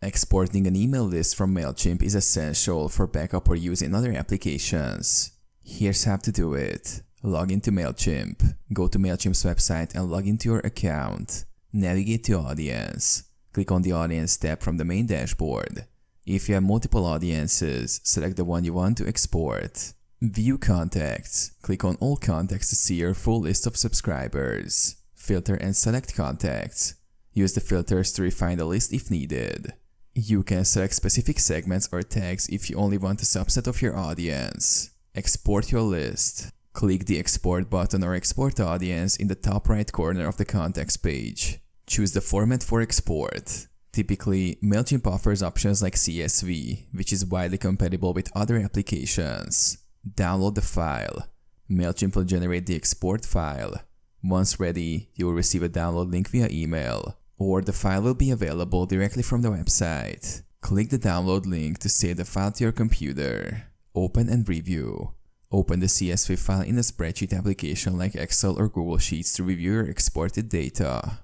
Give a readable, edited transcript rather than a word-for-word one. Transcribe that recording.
Exporting an email list from Mailchimp is essential for backup or use in other applications. Here's how to do it. Log into Mailchimp. Go to Mailchimp's website and log into your account. Navigate to Audience. Click on the Audience tab from the main dashboard. If you have multiple audiences, select the one you want to export. View Contacts. Click on all contacts to see your full list of subscribers. Filter and select contacts. Use the filters to refine the list if needed. You can select specific segments or tags if you only want a subset of your audience. Export your list. Click the Export button or Export Audience in the top right corner of the Contacts page. Choose the format for export. Typically, Mailchimp offers options like CSV, which is widely compatible with other applications. Download the file. Mailchimp will generate the export file. Once ready, you will receive a download link via email, or the file will be available directly from the website. Click the download link to save the file to your computer. Open and review. Open the CSV file in a spreadsheet application like Excel or Google Sheets to review your exported data.